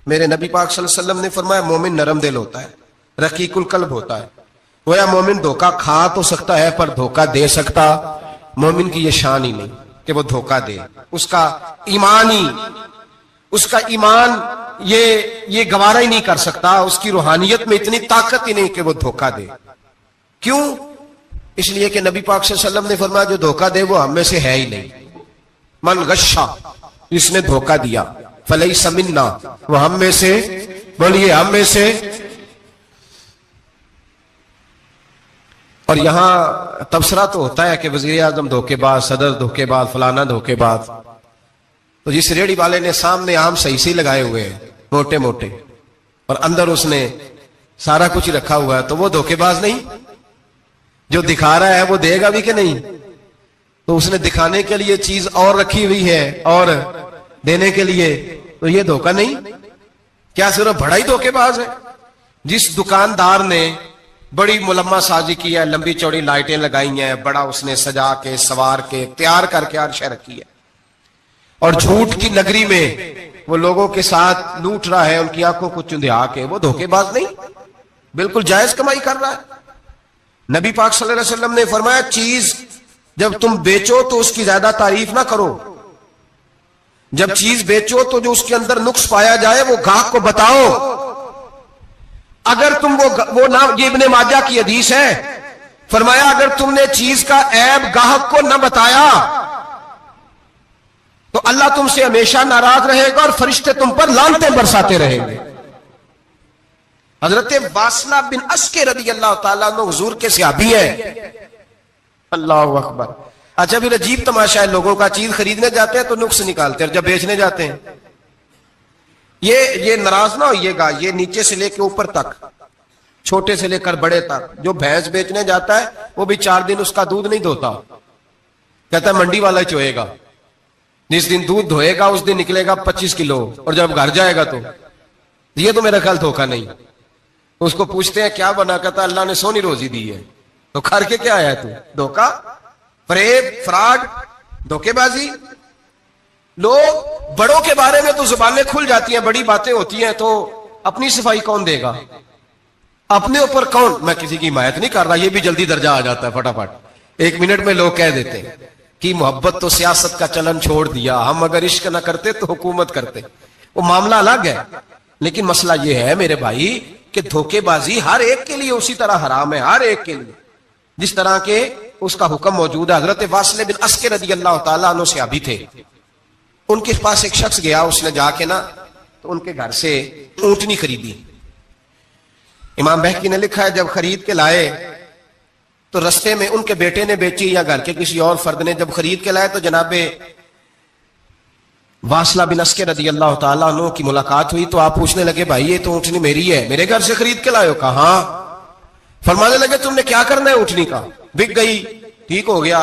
میرے نبی پاک صلی اللہ علیہ وسلم نے فرمایا مومن نرم دل ہوتا ہے، رقیق القلب ہوتا ہے. گویا مومن دھوکہ کھا تو سکتا ہے پر دھوکہ دے سکتا مومن کی یہ شان ہی نہیں کہ وہ دھوکہ دے. اس کا ایمان یہ گوارا ہی نہیں کر سکتا. اس کی روحانیت میں اتنی طاقت ہی نہیں کہ وہ دھوکہ دے. کیوں؟ اس لیے کہ نبی پاک صلی اللہ علیہ وسلم نے فرمایا جو دھوکہ دے وہ ہم میں سے ہے ہی نہیں. من غشا، جس نے دھوکہ دیا، فلیس منا، وہ ہم میں سے، بولیے ہم میں سے. اور یہاں تبصرہ تو ہوتا ہے کہ وزیر اعظم دھوکے باز، صدر دھوکے باز، فلانا دھوکے باز. تو جس ریڑھی والے نے سامنے عام صحیح لگائے ہوئے ہیں موٹے موٹے اور اندر اس نے سارا کچھ رکھا ہوا ہے، تو وہ دھوکے باز نہیں؟ جو دکھا رہا ہے وہ دے گا بھی کہ نہیں؟ تو اس نے دکھانے کے لیے چیز اور رکھی ہوئی ہے اور دینے کے لیے، تو یہ دھوکہ نہیں؟ کیا صرف بڑا ہی دھوکے باز ہے؟ جس دکاندار نے بڑی ملمہ سازی کی ہے، لمبی چوڑی لائٹیں لگائی ہیں، بڑا اس نے سجا کے سوار کے تیار کر کے عرشہ رکھی ہے، اور جھوٹ کی نگری میں وہ لوگوں کے ساتھ لوٹ رہا ہے ان کی آنکھوں کو چندھیا کے، وہ دھوکے باز نہیں؟ بالکل جائز کمائی کر رہا ہے. نبی پاک صلی اللہ علیہ وسلم نے فرمایا چیز جب تم بیچو تو اس کی زیادہ تعریف نہ کرو. جب چیز بیچو تو جو اس کے اندر نقص پایا جائے وہ گاہک کو بتاؤ. اگر تم وہ نہ، یہ ابن ماجہ کی حدیث ہے، فرمایا اگر تم نے چیز کا عیب گاہک کو نہ بتایا تو اللہ تم سے ہمیشہ ناراض رہے گا اور فرشتے تم پر لعنتیں برساتے رہیں گے. حضرت واصلہ بن اسکے رضی اللہ تعالیٰ عنہ حضور کے صحابی ہیں. اللہ اکبر. اچھا پھر عجیب تماشا ہے، لوگوں کا چیز خریدنے جاتے ہیں تو نقص نکالتے ہیں، اور جب بیچنے جاتے ہیں یہ ناراض نہ ہوئیے گا. یہ نیچے سے لے کے اوپر تک، چھوٹے سے لے کر بڑے تک، جو بھینس بیچنے جاتا ہے وہ بھی 4 دن اس کا دودھ نہیں دھوتا، کہتا ہے منڈی والا ہی چوئے گا. جس دن دودھ دھوئے گا اس دن نکلے گا 25 کلو، اور جب گھر جائے گا تو یہ تو میرا خیال دھوکہ نہیں. اس کو پوچھتے ہیں کیا بنا، کہتا اللہ نے سونی روزی دی ہے. تو کر کے کیا آیا تو؟ دھوکہ، فریب، فراڈ، دھوکے بازی. لوگ بڑوں کے بارے میں تو زبانیں کھل جاتی ہیں، بڑی باتیں ہوتی ہیں، تو اپنی صفائی کون دے گا؟ اپنے اوپر کون؟ میں کسی کی حمایت نہیں کر رہا، یہ بھی جلدی درجہ آ جاتا ہے فٹافٹ 1 منٹ میں. لوگ کہہ دیتے ہیں کہ محبت تو سیاست کا چلن چھوڑ دیا، ہم اگر عشق نہ کرتے تو حکومت کرتے. وہ معاملہ الگ ہے، لیکن مسئلہ یہ ہے میرے بھائی کہ دھوکے بازی ہر ایک کے لیے اسی طرح حرام ہے، ہر ایک کے لیے جس طرح کے اس کا حکم موجود ہے. حضرت واصلہ بن اسکے رضی اللہ تعالیٰ عنہ صحابی تھے. ان کے پاس ایک شخص گیا، اس نے جا کے نا تو ان کے گھر سے اونٹنی خریدی. امام بہقی نے لکھا ہے جب خرید کے لائے تو رستے میں ان کے بیٹے نے بیچی یا گھر کے کسی اور فرد نے جب خرید کے لائے تو جناب واصلہ بن اسکے رضی اللہ تعالیٰ عنہ کی ملاقات ہوئی. تو آپ پوچھنے لگے بھائی یہ تو اونٹنی میری ہے، میرے گھر سے خرید کے لائے ہو؟ کہا ہاں. فرمانے لگے تم نے کیا کرنا ہے اونٹنی کا؟ بک گئی، ٹھیک ہو گیا،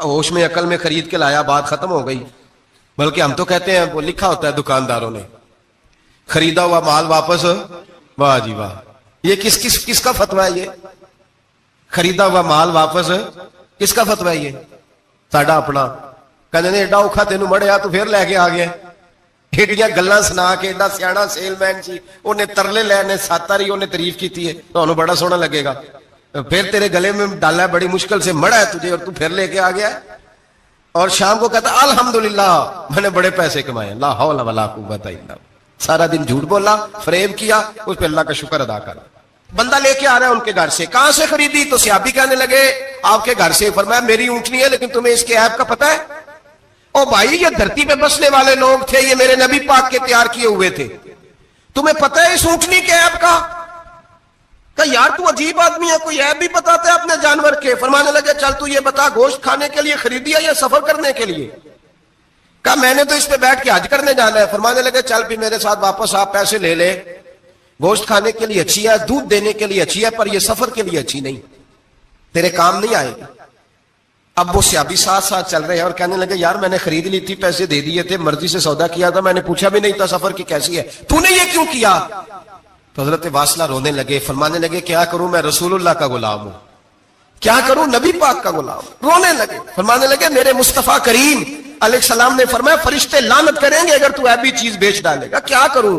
ہوش میں عقل میں خرید کے لایا، بات ختم ہو گئی. بلکہ ہم تو کہتے ہیں، وہ لکھا ہوتا ہے دکانداروں نے، خریدا ہوا مال واپس. واہ جی واہ، یہ کس کا فتویٰ ہے؟ یہ خریدا ہوا مال واپس کس کا فتویٰ ہے؟ یہ ساڈا اپنا. کہنے نے ایڈا اوکھا تینوں مڑیا تو پھر لے کے آ گیا. ایڈیاں گلاں سنا کے، ایڈا سیاڑا سیل مین سی، انہیں ترلے لینے 7 واری انہیں تعریف کی ہے، تو انہوں بڑا سونا لگے گا. پھر تیرے گلے میں ڈالا ہے، بڑی مشکل سے مڑا ہے تجھے، اور تو پھر لے کے آ گیا. اور شام کو کہتا الحمدللہ میں نے بڑے پیسے کمائے، لا حول ولا قوت الا باللہ. سارا دن جھوٹ بولا، فریب کیا، اس پہ اللہ کا شکر ادا کرا. بندہ لے کے آ رہا ہے ان کے گھر سے. کہاں سے خریدی؟ تو صحابی کہنے لگے آپ کے گھر سے. فرمایا میری اونٹنی ہے، لیکن تمہیں اس کے عیب کا پتہ ہے؟ او بھائی یہ دھرتی پہ بسنے والے لوگ تھے، یہ میرے نبی پاک کے تیار کیے ہوئے تھے، تمہیں پتہ ہے اس اونٹنی کے عیب کا؟ کہ یار تو عجیب آدمی ہے، کوئی عیب بھی بتاتا ہے اپنے جانور کے. فرمانے لگے چل تو یہ بتا گوشت کھانے کے لیے خریدی ہے یا سفر کرنے کے لیے؟ کہا میں نے تو اس پہ بیٹھ کے حج کرنے جانا ہے. فرمانے لگے چل بھی میرے ساتھ واپس آپ پیسے لے لے. گوشت کھانے کے لیے اچھی ہے، دودھ دینے کے لیے اچھی ہے، پر یہ سفر کے لیے اچھی نہیں، تیرے کام نہیں آئے گی. اب وہ صحابی ساتھ ساتھ چل رہے ہیں اور کہنے لگے یار میں نے خرید لی تھی، پیسے دے دیے تھے، مرضی سے سودا کیا تھا، میں نے پوچھا بھی نہیں تھا سفر کی کیسی ہے، تو نے یہ کیوں کیا؟ تو حضرت واصلہ رونے لگے. فرمانے لگے کیا کروں، میں رسول اللہ کا غلام ہوں، کیا کروں، نبی پاک کا غلام. رونے لگے. فرمانے لگے میرے مصطفیٰ کریم علیہ السلام نے فرمایا فرشتے لعنت کریں گے اگر تو ایبی چیز بیچ ڈالے گا. کیا کروں،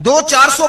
200, 400,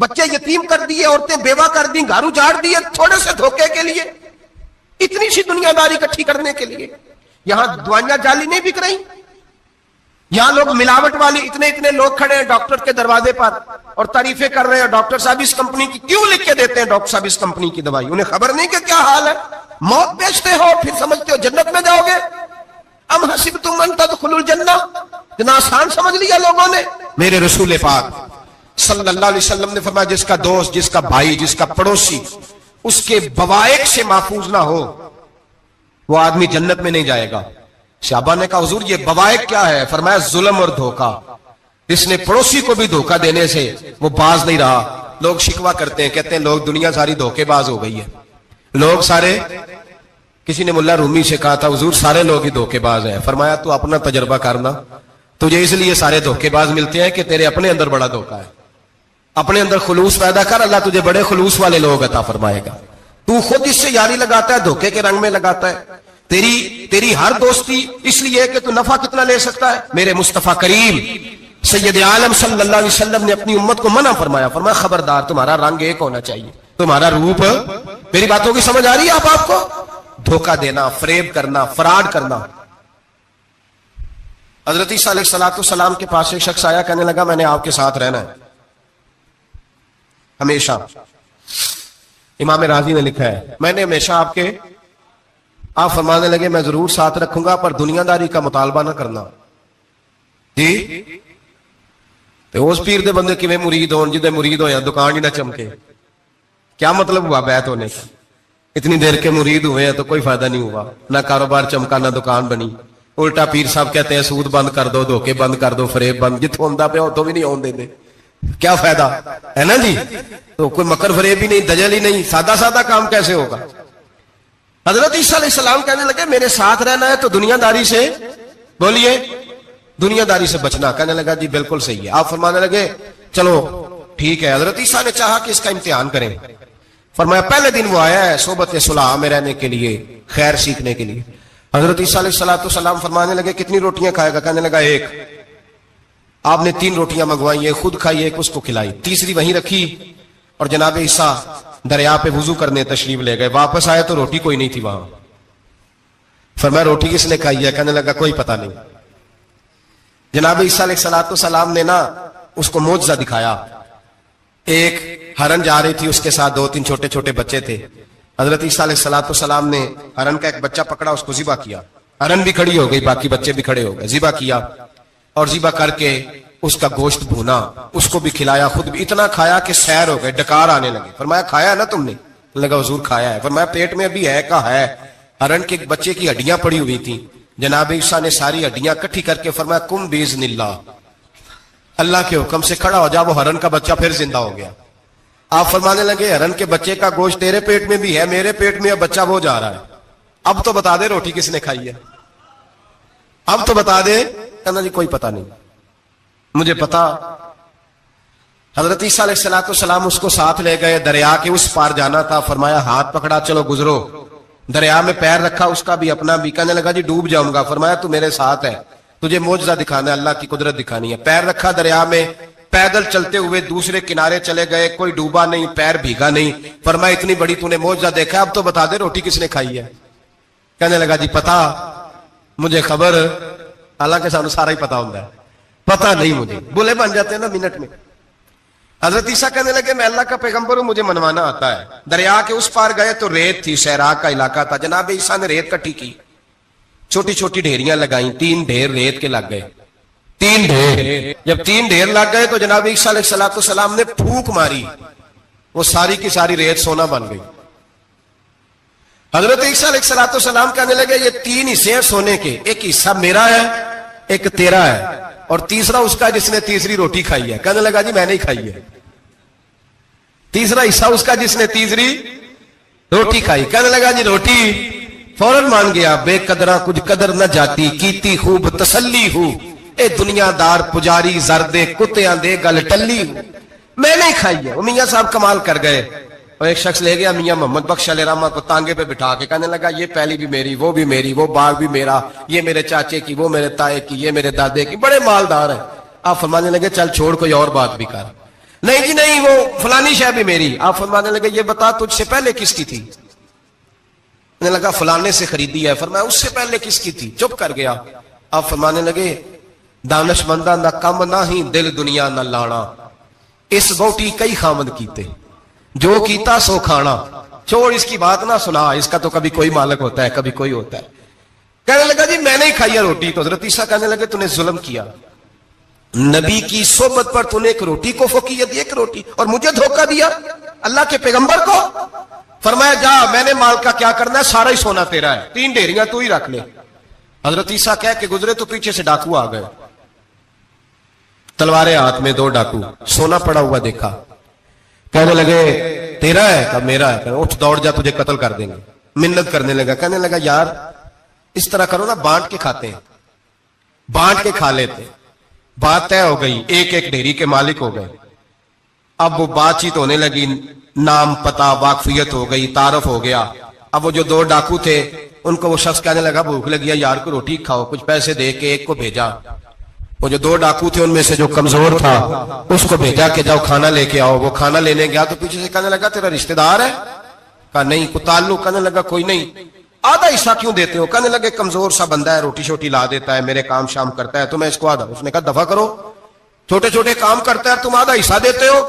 بچے یتیم کر دیے, عورتیں بیوہ کر دی, گھر اجاڑ دیے تھوڑے سے دھوکے کے لیے, اتنی سی دنیا داری اکٹھی کرنے کے لیے. یہاں دوائیاں جعلی نہیں بک رہی, یہاں لوگ ملاوٹ والی اتنے لوگ کھڑے ہیں ڈاکٹر کے دروازے پر اور تعریفیں کر رہے ہیں, ڈاکٹر صاحب اس کمپنی کی کیوں لکھ کے دیتے ہیں, ڈاکٹر صاحب اس کمپنی کی دوائی, انہیں خبر نہیں کہ کیا حال ہے. موت بیچتے ہو پھر سمجھتے ہو جنت میں جاؤ گے. ام حسبتم ان تدخلوا الجنہ, اتنا آسان سمجھ لیا لوگوں نے. میرے رسول پاک صلی اللہ علیہ وسلم نے فرمایا جس کا دوست, جس کا بھائی, جس کا پڑوسی اس کے بوائق سے محفوظ نہ ہو وہ آدمی جنت میں نہیں جائے گا. صحابہ نے کہا حضور یہ بوائق کیا ہے؟ فرمایا ظلم اور دھوکہ. اس نے پڑوسی کو بھی دھوکہ دینے سے وہ باز نہیں رہا. لوگ شکوہ کرتے ہیں, کہتے ہیں لوگ دنیا ساری دھوکے باز ہو گئی ہے, لوگ سارے. کسی نے ملا رومی سے کہا تھا حضور سارے لوگ ہی دھوکے باز ہیں. فرمایا تو اپنا تجربہ کرنا, تجھے اس لیے سارے دھوکے باز ملتے ہیں کہ تیرے اپنے اندر بڑا دھوکہ ہے. اپنے اندر خلوص پیدا کر, اللہ تجھے بڑے خلوص والے لوگ عطا فرمائے گا. تو خود اس سے یاری لگاتا ہے, دھوکے کے رنگ میں لگاتا ہے. تیری ہر دوستی اس لیے کہ تو نفع کتنا لے سکتا ہے. میرے مصطفیٰ کریم سید عالم صلی اللہ علیہ وسلم نے اپنی امت کو منع فرمایا, فرمایا خبردار تمہارا رنگ ایک ہونا چاہیے, تمہارا روپ. میری باتوں کی سمجھ آ رہی ہے آپ کو؟ دھوکہ دینا, فریب کرنا, فراڈ کرنا. حضرت عیسیٰ علیہ السلام کے پاس ایک شخص آیا, کہنے لگا میں نے آپ کے ساتھ رہنا ہے ہمیشہ. امام راضی نے لکھا ہے میں نے ہمیشہ آپ کے. آپ فرمانے لگے میں ضرور ساتھ رکھوں گا پر دنیا داری کا مطالبہ نہ کرنا. جی تو اس پیر دے بندے کیویں مرید ہون جدے مرید ہویا دکان ہی نہ چمکے. کیا مطلب ہوا بیعت ہونے کا؟ اتنی دیر کے مرید ہوئے ہیں تو کوئی فائدہ نہیں ہوا, نہ کاروبار چمکا نہ دکان بنی. الٹا پیر صاحب کہتے ہیں سود بند کر دو, دھوکے بند کر دو, فریب بند. جتوں ہوندا پیا تو بھی نہیں ہون دے. کیا فائدہ ہے نا جی. تو کوئی مکر فریب ہی نہیں, دجل ہی نہیں, سادہ کام کیسے ہوگا. حضرت عیسیٰ علیہ السلام کہنے لگے میرے ساتھ رہنا ہے تو دنیا داری سے, بولیے, دنیا داری سے بچنا. کہنے لگا جی بالکل صحیح ہے. آپ فرمانے لگے چلو ٹھیک ہے. حضرت عیسیٰ نے چاہا کہ اس کا امتحان کریں. فرمایا پہلے دن وہ آیا ہے صحبت صلح میں رہنے کے لیے, خیر سیکھنے کے لیے. حضرت عیسیٰ علیہ السلام فرمانے لگے کتنی روٹیاں کھائے گا؟ کہنے لگا ایک. آپ نے 3 روٹیاں منگوائی, ایک خود کھائی, ایک اس کو کھلائی, تیسری وہیں رکھی اور جناب عیسیٰ دریا پہ وضو کرنے تشریف لے گئے. واپس آئے تو روٹی کوئی نہیں تھی وہاں. فرمایا روٹی کس نے کھائی ہے؟ کہنے لگا کوئی پتہ نہیں. جناب عیسیٰ علیہ السلام نے نا اس کو معجزہ دکھایا. ایک ہرن جا رہی تھی, اس کے ساتھ 2-3 چھوٹے چھوٹے بچے تھے. حضرت عیسیٰ علیہ السلام نے ہرن کا ایک بچہ پکڑا, اس کو ذبح کیا. ہرن بھی کھڑی ہو گئی, باقی بچے بھی کھڑے ہو گئے. ذبح کیا اور ذبح کر کے اس کا گوشت بھونا, اس کو بھی کھلایا, خود بھی اتنا کھایا کہ سیر ہو گئے, ڈکار آنے لگے. فرمایا کھایا نا تم نے؟ لگا حضور کھایا ہے. فرمایا پیٹ میں ابھی ہے کا ہے. ہرن کے بچے کی ہڈیاں پڑی ہوئی تھیں. جناب عیسیٰ نے ساری ہڈیاں اکٹھی کر کے فرمایا کم باذن اللہ, اللہ کے حکم سے کھڑا ہو جا. وہ ہرن کا بچہ پھر زندہ ہو گیا. آپ فرمانے لگے ہرن کے بچے کا گوشت تیرے پیٹ میں بھی ہے, میرے پیٹ میں بچہ وہ جا رہا ہے. اب تو بتا دے روٹی کس نے کھائی ہے, اب تو بتا دے. کہنا جی کوئی پتہ نہیں, مجھے پتا. حضرت عیسیٰ علیہ السلام اس کو ساتھ لے گئے, دریا کے اس پار جانا تھا. فرمایا ہاتھ پکڑا چلو گزرو. دریا میں پیر رکھا, اس کا بھی اپنا بھی. کہنے لگا جی ڈوب جاؤں گا. فرمایا تو میرے ساتھ ہے, تجھے معجزہ دکھانا ہے, اللہ کی قدرت دکھانی ہے. پیر رکھا دریا میں, پیدل چلتے ہوئے دوسرے کنارے چلے گئے, کوئی ڈوبا نہیں, پیر بھیگا نہیں. فرمایا اتنی بڑی تو نے معجزہ دیکھا, اب تو بتا دے روٹی کس نے کھائی ہے. کہنے لگا جی پتا, مجھے خبر, حالانکہ سانو سارا ہی پتا ہوتا ہے, پتا نہیں مجھے. بولے بن جاتے ہیں نا منٹ میں. حضرت عیسیٰ کہنے لگے میں اللہ کا پیغمبر ہوں, مجھے منوانا آتا ہے. دریا کے اس پار گئے تو ریت تھی, صحرا کا علاقہ تھا. جناب عیسیٰ نے ریت کٹھی کی, چھوٹی چھوٹی ڈھیریاں لگائیں. 3 ڈھیر ریت کے لگ گئے, 3 ڈھیر. جب 3 ڈھیر لگ گئے تو جناب عیسیٰ علیہ السلام نے پھونک ماری, وہ ساری کی ساری ریت سونا بن گئی. حضرت عیسیٰ علیہ السلام کہنے لگے یہ 3 حصے ہیں سونے کے, ایک حصہ میرا ہے, ایک تیرا ہے, اور تیسرا اس کا جس نے تیسری روٹی کھائی ہے. کہنے لگا جی میں نہیں کھائی ہے. تیسرا حصہ اس کا جس نے تیسری روٹی کھائی. کہنے لگا جی روٹی. فوراً مان گیا, بے قدرہ کچھ قدر نہ جاتی, کیتی خوب تسلی ہوں, اے دنیا دار پجاری زردے کتیاں دے گل ٹلی ہوں, میں نہیں کھائی ہے. وہ میاں صاحب کمال کر گئے, اور ایک شخص لے گیا میاں محمد بخش علیہ رحمہ کو تانگے پہ بٹھا کے. کہنے لگا یہ پہلی بھی میری, وہ بھی میری, وہ باغ بھی میرا, یہ میرے چاچے کی, وہ میرے تائے کی, یہ میرے دادے کی, بڑے مالدار ہیں. آپ فرمانے لگے چل چھوڑ کوئی اور بات بھی کر. نہیں جی نہیں، وہ فلانی شے بھی میری. آپ فرمانے لگے یہ بتا تجھ سے پہلے کس کی تھی؟ انہیں لگا فلانے سے خریدی ہے. فرمایا اس سے پہلے کس کی تھی؟ چپ کر گیا. آپ فرمانے لگے دانش مندہ نہ کم نہ ہی دل دنیا نہ لانا، اس بوٹی کئی خامد کیتے، جو کیتا سو کھانا. چھوڑ اس کی بات نہ سنا، اس کا تو کبھی کوئی مالک ہوتا ہے کبھی کوئی ہوتا ہے. کہنے لگا جی میں نے ہی کھائی ہے روٹی. تو حضرت عیسیٰ کہنے لگے تو نے ظلم کیا، نبی کی صحبت پر تو نے ایک روٹی کو فوقیت دی، ایک روٹی، اور مجھے دھوکہ دیا اللہ کے پیغمبر کو. فرمایا جا میں نے مال کا کیا کرنا ہے، سارا ہی سونا تیرا ہے، 3 ڈیریاں تو ہی رکھ لے. حضرت عیسیٰ کہہ کے گزرے تو پیچھے سے ڈاکو آ گئے، تلواریں ہاتھ میں، 2 ڈاکو، سونا پڑا ہوا دیکھا. کہنے لگے تیرا ہے؟ کہا میرا ہے. اٹھ دوڑ جا تجھے قتل کر دیں گے. منت کرنے لگا. کہنے لگا یار اس طرح کرو نا، بانٹ کے کھاتے ہیں، بانٹ کے کھا لیتے. بات طے ہو گئی، ایک ایک ڈیری کے مالک ہو گئے. اب وہ بات چیت ہونے لگی، نام پتہ واقفیت ہو گئی، تعارف ہو گیا. اب وہ جو 2 ڈاکو تھے ان کو وہ شخص کہنے لگا بھوک لگی ہے یار کو روٹی کھاؤ، کچھ پیسے دے کے ایک کو بھیجا. وہ جو 2 ڈاکو تھے ان میں سے جو کمزور تھا اس کو بھیجا کہ جاؤ کھانا لے کے آؤ. وہ کھانا لینے گیا تو پیچھے سے کہنے لگا تیرا رشتہ دار ہے؟ کہا نہیں. کوئی تعلق؟ کہنے لگا کوئی نہیں. آدھا حصہ کیوں دیتے ہو؟ کہنے لگے کمزور سا بندہ ہے، روٹی شوٹی لا دیتا ہے، میرے کام شام کرتا ہے، تو میں اس کو آدھا. اس نے کہا دفع کرو، چھوٹے چھوٹے کام کرتا ہے تم آدھا حصہ دیتے ہو،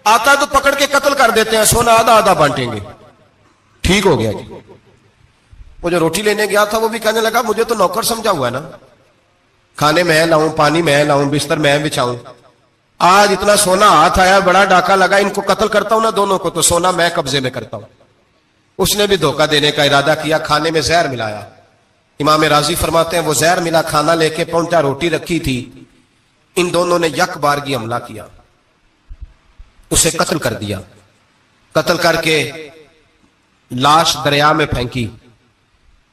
آتا تو پکڑ کے قتل کر دیتے ہیں، سونا آدھا آدھا بانٹیں گے. ٹھیک ہو گیا جی. وہ جو روٹی لینے گیا تھا وہ بھی کہنے لگا مجھے تو نوکر سمجھا ہوا ہے نا، کھانے میں لاؤں، پانی میں لاؤں، بستر میں بچھاؤں. آج اتنا سونا ہاتھ آیا، بڑا ڈاکہ لگا، ان کو قتل کرتا ہوں نا دونوں کو، تو سونا میں قبضے میں کرتا ہوں. اس نے بھی دھوکہ دینے کا ارادہ کیا، کھانے میں زہر ملایا. امام راضی فرماتے ہیں وہ زہر ملا کھانا لے کے پہنچا، روٹی رکھی تھی. ان دونوں نے یک بارگی حملہ کیا، اسے قتل کر دیا. قتل کر کے لاش دریا میں پھینکی،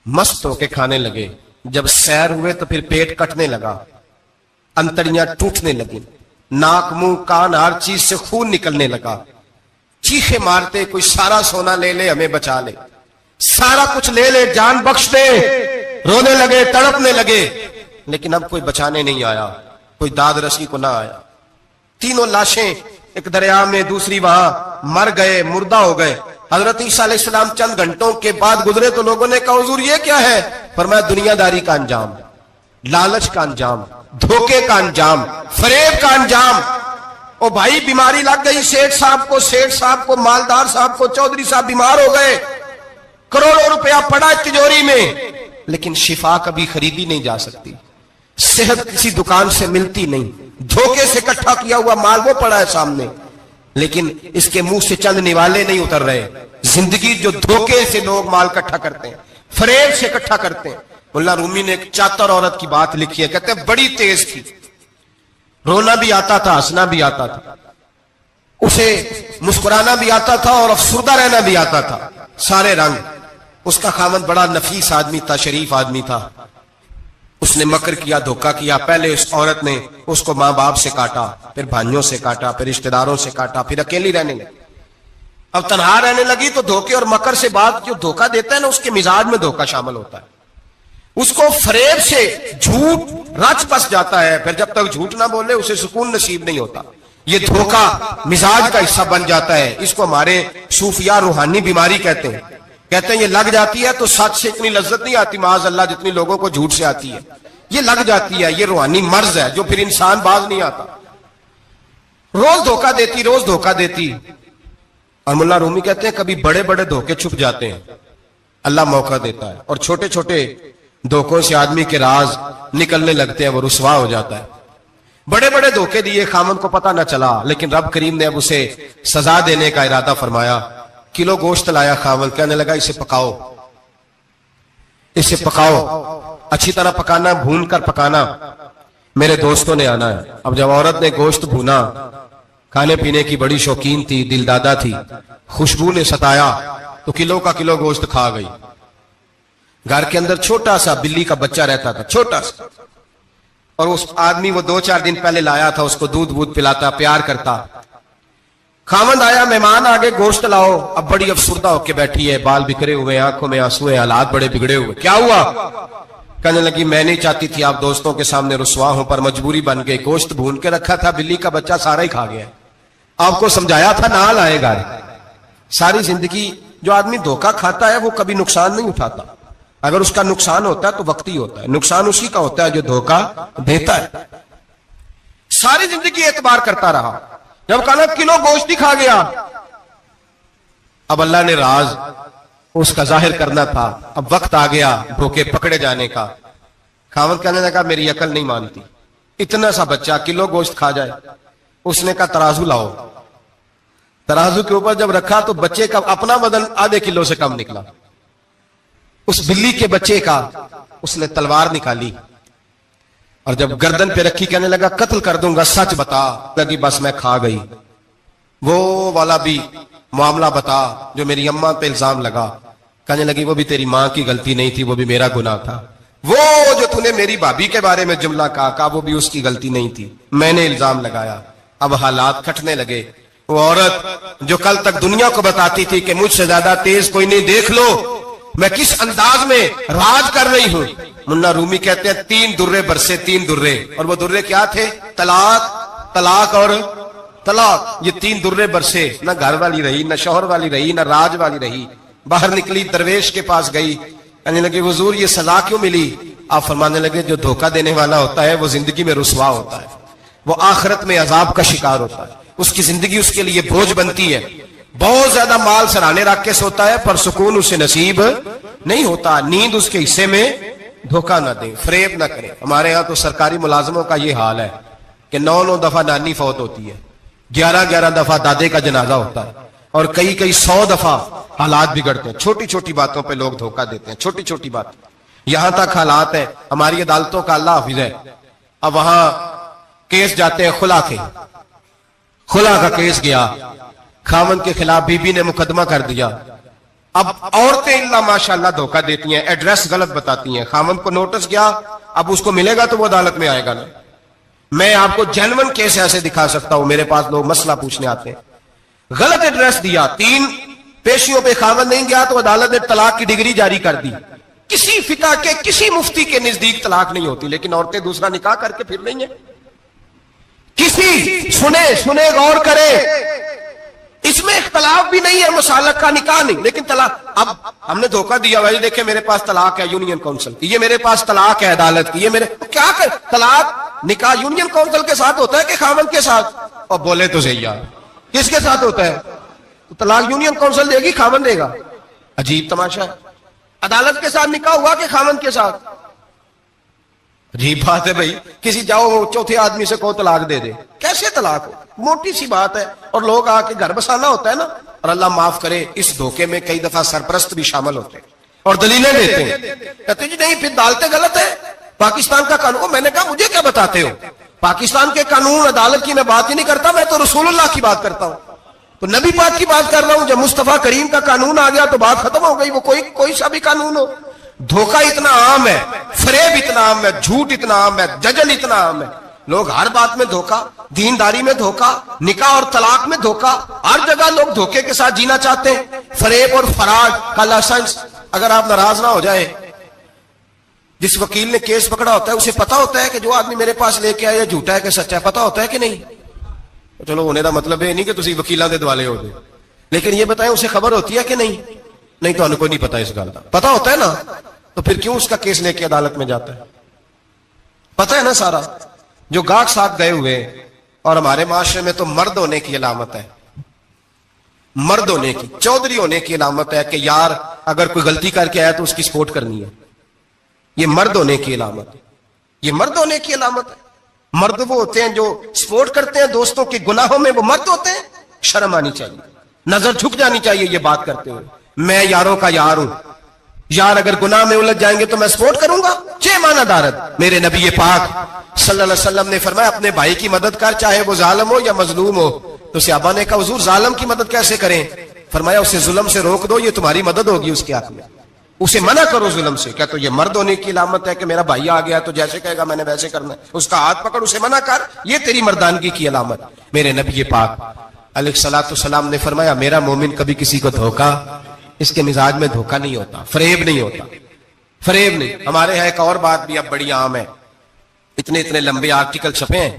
مست ہو کے کھانے لگے. جب سیر ہوئے تو پھر پیٹ کٹنے لگا، انتڑیاں ٹوٹنے لگی، ناک منہ کان ہر چیز سے خون نکلنے لگا. چیخے مارتے کوئی سارا سونا لے لے ہمیں بچا لے، سارا کچھ لے لے جان بخش دے. رونے لگے، تڑپنے لگے، لیکن اب کوئی بچانے نہیں آیا، کوئی داد رسی کو نہ آیا. 3 لاشیں، ایک دریا میں، دوسری وہاں، مر گئے، مردہ ہو گئے. حضرت عیسیٰ علیہ السلام چند گھنٹوں کے بعد گزرے تو لوگوں نے کہا حضور یہ کیا ہے؟ فرمایا دنیا داری کا انجام، لالچ کا انجام، دھوکے کا انجام، فریب کا انجام. او بھائی بیماری لگ گئی سیٹھ صاحب کو، مالدار صاحب کو، چودھری صاحب بیمار ہو گئے، کروڑوں روپیہ پڑا تجوری میں، لیکن شفا کبھی خریدی نہیں جا سکتی، صحت کسی دکان سے ملتی نہیں. دھوکے سے اکٹھا کیا ہوا مال وہ پڑا ہے سامنے، لیکن اس کے منہ سے چند نوالے نہیں اتر رہے. زندگی جو دھوکے سے لوگ مال اکٹھا کرتے ہیں، فریب سے اکٹھا کرتے ہیں. مولا رومی نے ایک چاتر عورت کی بات لکھی ہے، کہتے ہیں بڑی تیز تھی، رونا بھی آتا تھا، ہنسنا بھی آتا تھا، اسے مسکرانا بھی آتا تھا اور افسردہ رہنا بھی آتا تھا، سارے رنگ. اس کا خاوند بڑا نفیس آدمی تھا، شریف آدمی تھا. اس نے مکر کیا، دھوکہ کیا. پہلے اس عورت نے اس کو ماں باپ سے کاٹا، پھر بھائیوں سے کاٹا، پھر رشتہ داروں سے کاٹا، پھر اکیلی رہنے لگی. اب تنہا رہنے لگی تو دھوکے اور مکر سے بات، جو دھوکہ دیتا ہے نا اس کے مزاج میں دھوکہ شامل ہوتا ہے. اس کو فریب سے جھوٹ رچ بس جاتا ہے، پھر جب تک جھوٹ نہ بولے اسے سکون نصیب نہیں ہوتا. یہ دھوکہ مزاج کا حصہ بن جاتا ہے. اس کو ہمارے صوفیاء روحانی بیماری کہتے ہیں. کہتے ہیں یہ لگ جاتی ہے تو سچ سے اتنی لذت نہیں آتی معاذ اللہ جتنی لوگوں کو جھوٹ سے آتی ہے. یہ لگ جاتی ہے، یہ روحانی مرض ہے جو پھر انسان باز نہیں آتا. روز دھوکہ دیتی، روز دھوکہ دیتی. اور مولا رومی کہتے ہیں کبھی بڑے بڑے دھوکے چھپ جاتے ہیں، اللہ موقع دیتا ہے، اور چھوٹے چھوٹے دھوکوں سے آدمی کے راز نکلنے لگتے ہیں، وہ رسوا ہو جاتا ہے. بڑے بڑے دھوکے دیے، خامن کو پتہ نہ چلا، لیکن رب کریم نے اب اسے سزا دینے کا ارادہ فرمایا. کلو گوشت لایا خامن، کہنے لگا اسے پکاؤ، اسے پکاؤ، اچھی طرح پکانا، بھون کر پکانا، میرے دوستوں نے آنا ہے. اب جب عورت نے گوشت بھونا، کھانے پینے کی بڑی شوقین تھی، دل دادا تھی، خوشبو نے ستایا تو کلو کا کلو گوشت کھا گئی. گھر کے اندر چھوٹا سا بلی کا بچہ رہتا تھا، چھوٹا سا، اور اس آدمی وہ 2-4 دن پہلے لایا تھا، اس کو دودھ بودھ پلاتا، پیار کرتا. خاوند آیا، مہمان آگے، گوشت لاؤ. اب بڑی افسردہ ہو کے بیٹھی ہے، بال بکھرے ہوئے، آنکھوں میں آنسو ہیں، حالات بڑے بگڑے ہوئے. کیا ہوا؟ کہنے لگی میں نہیں چاہتی تھی آپ دوستوں کے سامنے رسوا ہوں، پر مجبوری بن گئی. گوشت بھون کے رکھا تھا، بلی کا بچہ سارا ہی کھا گیا. آپ کو سمجھایا تھا نہ لائے گا. ساری زندگی جو آدمی دھوکہ کھاتا ہے وہ کبھی نقصان نہیں اٹھاتا. اگر اس کا نقصان ہوتا ہے تو وقتی ہوتا ہے. نقصان اسی کا ہوتا ہے جو دھوکہ دیتا ہے. ساری زندگی اعتبار کرتا رہا. جب کہا کلو گوشت ہی کھا گیا, اب اللہ نے راز اس کا ظاہر کرنا تھا. اب وقت آ گیا دھوکے پکڑے جانے کا. خاوند کہنے لگا میری عقل نہیں مانتی, اتنا سا بچہ کلو گوشت کھا جائے. اس نے کہا ترازو لاؤ. ترازو کے اوپر جب رکھا تو بچے کا اپنا وزن آدھے کلو سے کم نکلا. اس بلی کے بچے کا اس نے تلوار نکالی اور جب گردن پہ رکھی کہنے لگا قتل کر دوں گا, سچ بتا. لگی بس میں کھا گئی. وہ والا بھی معاملہ بتا جو میری اماں پہ الزام لگا. کہنے لگی وہ بھی تیری ماں کی غلطی نہیں تھی, وہ بھی میرا گناہ تھا. وہ جو تو نے میری بھابھی کے بارے میں جملہ کہا وہ بھی اس کی غلطی نہیں تھی, میں نے الزام لگایا. اب حالات کھٹنے لگے. وہ عورت جو کل تک دنیا کو بتاتی تھی کہ مجھ سے زیادہ تیز کوئی نہیں, دیکھ لو میں کس انداز میں راج کر رہی ہوں. منا رومی کہتے ہیں 3 درے برسے 3 درے, اور وہ درے کیا تھے؟ طلاق, طلاق اور طلاق. یہ 3 درے برسے. نہ گھر والی رہی, نہ شوہر والی رہی, نہ راج والی رہی. باہر نکلی, درویش کے پاس گئی, کہنے لگے حضور یہ سزا کیوں ملی؟ آپ فرمانے لگے جو دھوکہ دینے والا ہوتا ہے وہ زندگی میں رسوا ہوتا ہے, وہ آخرت میں عذاب کا شکار ہوتا ہے. اس کی زندگی اس کے لیے بوجھ بنتی ہے. بہت زیادہ مال سرانے رکھ کے سوتا ہے پر سکون اسے نصیب نہیں ہوتا. نیند اس کے حصے میں دھوکہ نہ دیں, فریب نہ کریں. ہمارے ہاں تو سرکاری ملازموں کا یہ حال ہے کہ 9 دفعہ نانی فوت ہوتی ہے, 11 دفعہ دادے کا جنازہ ہوتا ہے, اور کئی 100 دفعہ حالات بگڑتے ہیں. چھوٹی چھوٹی باتوں پہ لوگ دھوکہ دیتے ہیں, چھوٹی چھوٹی بات. یہاں تک حالات ہیں ہماری عدالتوں کا اللہ حافظ ہے. اب وہاں کیس جاتے ہیں خلا کے, خلا کا کیس گیا, خاوند کے خلاف بی بی نے مقدمہ کر دیا. اب عورتیں اللہ ماشاءاللہ دھوکہ دیتی ہیں, ایڈریس غلط بتاتی ہیں. خاوند کو نوٹس گیا, اب اس کو ملے گا تو وہ عدالت میں آئے گا نا. میں آپ کو جینون کیس ایسے دکھا سکتا ہوں, میرے پاس لوگ مسئلہ پوچھنے آتے ہیں. غلط ایڈریس دیا, 3 پیشیوں پہ خاوند نہیں گیا تو عدالت نے طلاق کی ڈگری جاری کر دی. کسی فقہ کے کسی مفتی کے نزدیک طلاق نہیں ہوتی, لیکن عورتیں دوسرا نکاح کر کے پھر رہی ہیں. کسی سنے غور کرے, اس میں اختلاف بھی نہیں ہے, مسالک کا نکاح نہیں, لیکن طلاق. اب ہم نے دھوکہ دیا بھائی دیکھیں میرے پاس طلاق ہے یونین کونسل کی, یہ میرے پاس طلاق ہے عدالت کی, یہ میرے کیا کر طلاق نکاح یونین کونسل کے ساتھ ہوتا ہے کہ خاوند کے ساتھ؟ اور بولے تو صحیح یار, کس کے ساتھ ہوتا ہے؟ تو طلاق یونین کونسل دے گی, خاوند دے گا. عجیب تماشا ہے. عدالت کے ساتھ نکاح ہوا کہ خاوند کے ساتھ؟ عجیب بات ہے بھائی. کسی جاؤ چوتھے آدمی سے کو طلاق دے دے, کیسے طلاق ہو؟ موٹی سی بات ہے. اور لوگ آ کے گھر بسانا ہوتا ہے نا. اور اللہ معاف کرے اس دھوکے میں کئی دفعہ سرپرست بھی شامل ہوتے ہیں اور دلیلیں دیتے ہیں, کہتے جی نہیں پھر ڈالتے غلط ہے, پاکستان کا قانون. میں نے کہا مجھے کیا بتاتے ہو, پاکستان کے قانون عدالت کی میں بات ہی نہیں کرتا, میں تو رسول اللہ کی بات کرتا ہوں, تو نبی پاک کی بات کر رہا ہوں. جب مصطفیٰ کریم کا قانون آ گیا تو بات ختم ہو گئی. وہ کوئی سا بھی قانون ہو. دھوکہ اتنا عام ہے, فریب اتنا عام ہے, جھوٹ اتنا عام ہے, ججل اتنا عام ہے. لوگ ہر بات میں دھوکہ, دینداری میں دھوکہ, نکاح اور طلاق میں دھوکہ, ہر جگہ لوگ دھوکے کے ساتھ جینا چاہتے ہیں. فریب اور فراڈ کا لائسنس. اگر آپ ناراض نہ ہو جائیں, جس وکیل نے کیس پکڑا ہوتا ہے اسے پتا ہوتا ہے کہ جو آدمی میرے پاس لے کے آیا جھوٹا ہے کہ سچا ہے, پتا ہوتا ہے کہ نہیں؟ چلو ہونے کا مطلب ہے نہیں کہ تسی وکیلاں دے دوالے ہو گئے, لیکن یہ بتائیں اسے خبر ہوتی ہے کہ نہیں؟ نہیں تو انہیں کوئی نہیں پتا اس گل کا. پتا ہوتا ہے نا, تو پھر کیوں اس کا کیس لے کے عدالت میں جاتا ہے؟ پتا ہے نا سارا. جو گاہک ساتھ گئے ہوئے, اور ہمارے معاشرے میں تو مرد ہونے کی علامت ہے, مرد ہونے کی, چودھری ہونے کی علامت ہے کہ یار اگر کوئی غلطی کر کے آیا تو اس کی سپورٹ کرنی ہے. یہ مرد ہونے کی علامت ہے, یہ مرد ہونے کی علامت ہے. مرد وہ ہوتے ہیں جو سپورٹ کرتے ہیں دوستوں کے گناہوں میں, وہ مرد ہوتے ہیں. شرم آنی چاہیے, نظر جھک جانی چاہیے یہ بات کرتے ہوئے. میں یاروں کا یار ہوں, یار اگر گناہ میں الجھ جائیں گے تو میں سپورٹ کروں گا. چھ معنی دارت. میرے نبی پاک صلی اللہ علیہ وسلم نے فرمایا اپنے بھائی کی مدد کر, چاہے وہ ظالم ہو یا مظلوم ہو. تو صحابہ نے کہا حضور ظالم کی مدد کیسے کریں؟ فرمایا اسے ظلم سے روک دو, یہ تمہاری مدد ہوگی اس کے حق میں. اسے منع کرو ظلم سے. کیا تو یہ مرد ہونے کی علامت ہے کہ میرا بھائی آ گیا تو جیسے کہے گا میں نے ویسے کرنا ہے, اس کا ہاتھ پکڑ اسے منع کر, یہ تیری مردانگی کی علامت. میرے نبی پاک علیہ الصلوۃ والسلام نے فرمایا میرا مومن کبھی کسی کو دھوکا, اس کے مزاج میں دھوکا نہیں ہوتا, فریب نہیں ہوتا, فریب نہیں. ہمارے یہاں ایک اور بات بھی اب بڑی عام ہے, اتنے لمبے آرٹیکل چھپے ہیں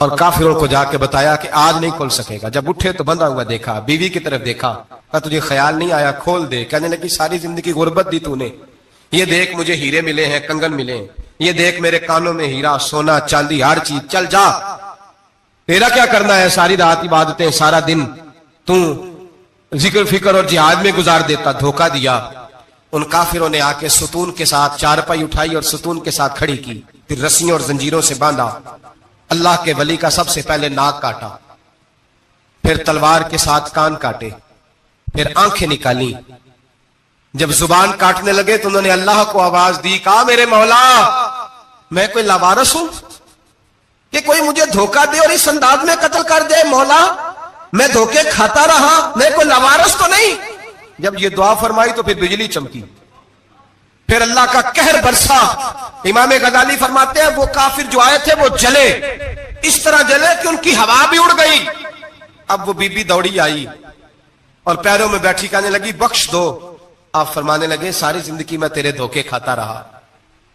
اور کافروں کو جا کے بتایا کہ آج نہیں کھل سکے گا. جب اٹھے تو بندھا ہوا دیکھا, بیوی کی طرف دیکھا, کہا تجھے خیال نہیں آیا کھول دے؟ کہنے لگی ساری زندگی غربت دی تو نے, یہ دیکھ مجھے ہیرے ملے ہیں, کنگن ملے ہیں, یہ دیکھ میرے کانوں میں ہیرا, سونا, چاندی, ہر چیز, چل جا, تیرا کیا کرنا ہے؟ ساری رات عبادتیں, سارا دن تو ذکر فکر اور جہاد میں گزار دیتا. دھوکہ دیا. ان کافروں نے آ کے ستون کے ساتھ چارپائی اٹھائی اور ستون کے ساتھ کھڑی کی, پھر رسیوں اور زنجیروں سے باندھا. اللہ کے ولی کا سب سے پہلے ناک کاٹا, پھر تلوار کے ساتھ کان کاٹے, پھر آنکھیں نکالی. جب زبان کاٹنے لگے تو انہوں نے اللہ کو آواز دی, کہا میرے مولا میں کوئی لاوارث ہوں کہ کوئی مجھے دھوکہ دے اور اس انداز میں قتل کر دے؟ مولا میں دھوکے کھاتا رہا, میں کوئی لاوارث تو نہیں. جب یہ دعا فرمائی تو پھر بجلی چمکی, پھر اللہ کا قہر برسا. امام غزالی فرماتے ہیں وہ کافر جو آئے تھے وہ جلے, اس طرح جلے کہ ان کی ہوا بھی اڑ گئی. اب وہ بی بی دوڑی آئی اور پیروں میں بیٹھی کہنے لگی بخش دو. آپ فرمانے لگے ساری زندگی میں تیرے دھوکے کھاتا رہا,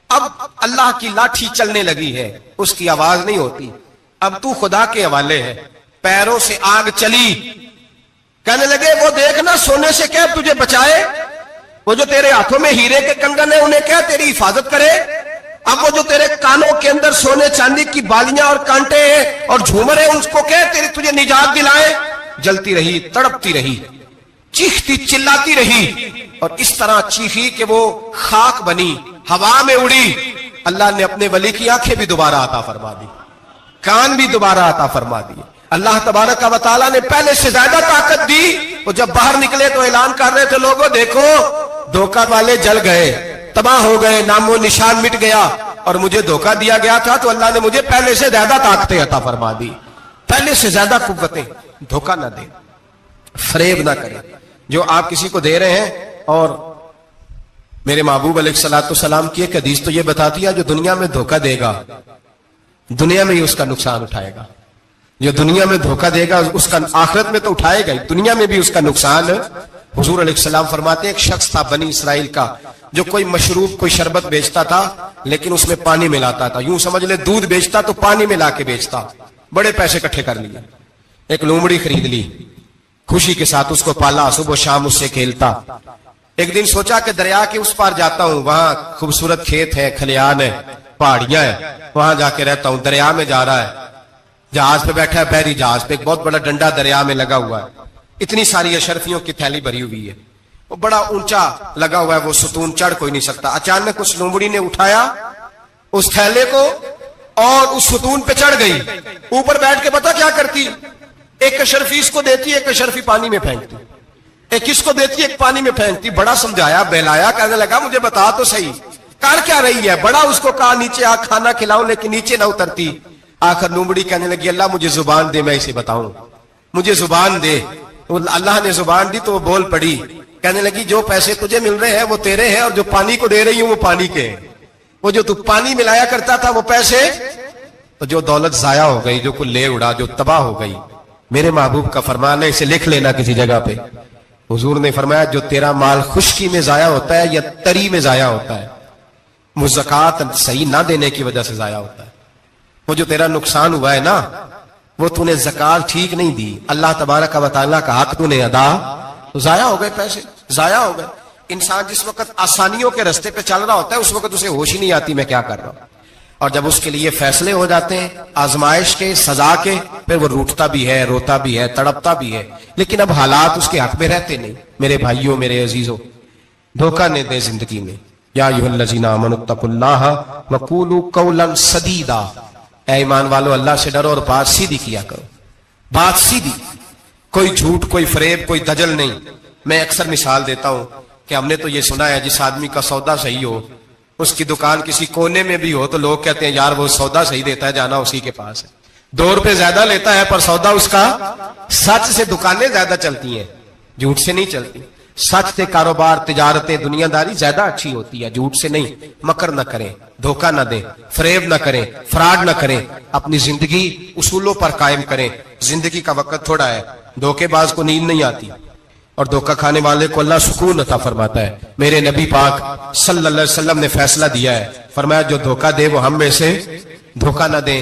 اب اللہ کی لاٹھی چلنے لگی ہے, اس کی آواز نہیں ہوتی, اب تو خدا کے حوالے ہے. پیروں سے آگ چلی. کہنے لگے وہ دیکھنا سونے سے کہہ تجھے بچائے, وہ جو تیرے ہاتھوں میں ہیرے کے کنگن ہیں انہیں کہہ تیری حفاظت کرے, اب وہ جو تیرے کانوں کے اندر سونے چاندی کی بالیاں اور کانٹے ہیں اور جھومر ہیں ان کو کہہ تجھے نجات دلائے. جلتی رہی, تڑپتی رہی, چیختی چلاتی رہی, اور اس طرح چیخی کہ وہ خاک بنی, ہوا میں اڑی. اللہ نے اپنے ولی کی آنکھیں بھی دوبارہ عطا فرما دی, کان بھی دوبارہ عطا فرما دی. اللہ تبارک و تعالیٰ نے پہلے سے زیادہ طاقت دی. وہ جب باہر نکلے تو اعلان کر رہے تھے لوگوں دیکھو دھوکہ والے جل گئے, تباہ ہو گئے, نام و نشان مٹ گیا, اور مجھے دھوکہ دیا گیا تھا تو اللہ نے مجھے پہلے سے زیادہ طاقتیں عطا فرما دی, پہلے سے زیادہ قوتیں. دھوکہ نہ دیں, فریب نہ کریں. جو آپ کسی کو دے رہے ہیں, اور میرے محبوب علیہ الصلوۃ والسلام کی ایک حدیث تو یہ بتاتی ہے جو دنیا میں دھوکہ دے گا دنیا میں ہی اس کا نقصان اٹھائے گا. جو دنیا میں دھوکہ دے گا اس کا آخرت میں تو اٹھائے گا, دنیا میں بھی اس کا نقصان. حضور علیہ السلام فرماتے ہیں ایک شخص تھا بنی اسرائیل کا جو کوئی مشروب کوئی شربت بیچتا تھا لیکن اس میں پانی ملاتا تھا. یوں سمجھ لے دودھ بیچتا تو پانی ملا کے بیچتا. بڑے پیسے اکٹھے کر لیے, ایک لومڑی خرید لی, خوشی کے ساتھ اس کو پالا, صبح و شام اس سے کھیلتا. ایک دن سوچا کہ دریا کے اس پار جاتا ہوں, وہاں خوبصورت کھیت ہے, کھلیان ہے, پہاڑیاں ہیں, وہاں جا کے رہتا ہوں. دریا میں جا رہا ہے, جہاز پہ بیٹھا ہے, بحری جہاز پہ, ایک بہت بڑا ڈنڈا دریا میں لگا ہوا ہے, اتنی ساری اشرفیوں کی تھیلی بھری ہوئی ہے, وہ بڑا اونچا لگا ہوا ہے, وہ ستون چڑھ کوئی نہیں سکتا. اچانک اس لومڑی نے اٹھایا اس تھیلے کو اور اس ستون پہ چڑھ گئی. اوپر بیٹھ کے پتا کیا کرتی, ایک اشرفی اس کو دیتی, ایک اشرفی پانی میں پھینکتی, ایک اس کو دیتی, ایک پانی میں پھینکتی. بڑا سمجھایا بہلایا, کہنے لگا مجھے بتا تو صحیح کر کیا رہی ہے. بڑا اس کو کہا نیچے آ کھانا کھلاؤں, لیکن نیچے نہ اترتی. آخر لومڑی کہنے لگی اللہ مجھے زبان دے, میں اسے بتاؤں, مجھے زبان دے. اللہ نے زبان دی تو وہ بول پڑی. کہنے لگی جو پیسے تجھے مل رہے ہیں وہ تیرے ہیں, اور جو پانی کو دے رہی ہوں وہ پانی کے ہیں. وہ جو تو پانی ملایا کرتا تھا وہ پیسے, تو جو دولت ضائع ہو گئی, جو کل لے اڑا, جو تباہ ہو گئی. میرے محبوب کا فرمان ہے, اسے لکھ لینا کسی جگہ پہ. حضور نے فرمایا جو تیرا مال خشکی میں ضائع ہوتا ہے یا تری میں ضائع ہوتا ہے وہ زکوٰۃ صحیح نہ دینے کی وجہ سے ضائع ہوتا ہے. وہ جو تیرا نقصان ہوا ہے نا, وہ تو نے زکوٰۃ ٹھیک نہیں دی, اللہ تبارک و تعالیٰ کا حق تو نے ادا, تو ضائع ہو گئے, پیسے ضائع ہو گئے. انسان جس وقت آسانیوں کے رستے پہ چل رہا ہوتا ہے اس وقت اسے ہوش ہی نہیں آتی میں کیا کر رہا ہوں, اور جب اس کے لیے فیصلے ہو جاتے ہیں آزمائش کے, سزا کے, پھر وہ روٹتا بھی ہے, روتا بھی ہے, تڑپتا بھی ہے, لیکن اب حالات اس کے حق میں رہتے نہیں. میرے بھائیوں, میرے عزیزوں, دھوکہ نہ دیں زندگی میں. یا ایھا الذین آمنوا اتقوا اللہ وقولوا قولا سدیدا, اے ایمان والو اللہ سے ڈرو اور بات سیدھی کیا کرو, بات سیدھی, کوئی جھوٹ, کوئی فریب, کوئی دجل نہیں. میں اکثر مثال دیتا ہوں کہ ہم نے تو یہ سنا ہے جس آدمی کا سودا صحیح ہو, اس کی دکان کسی کونے میں بھی ہو تو لوگ کہتے ہیں یار وہ سودا صحیح دیتا ہے, جانا اسی کے پاس ہے. 2 روپے زیادہ لیتا ہے پر سودا اس کا سچ سے. دکانیں زیادہ چلتی ہیں, جھوٹ سے نہیں چلتی. سچ سے کاروبار, تجارتیں, دنیا داری زیادہ اچھی ہوتی ہے, جھوٹ سے نہیں. مکر نہ کریں, دھوکہ نہ دیں, فریب نہ کریں, فراڈ نہ کریں. اپنی زندگی اصولوں پر قائم کریں. زندگی کا وقت تھوڑا ہے, دھوکے باز کو نیند نہیں آتی, اور دھوکہ کھانے والے کو اللہ سکون عطا فرماتا ہے. میرے نبی پاک صلی اللہ علیہ وسلم نے فیصلہ دیا ہے, فرمایا جو دھوکہ دے وہ ہم میں سے دھوکہ نہ دیں.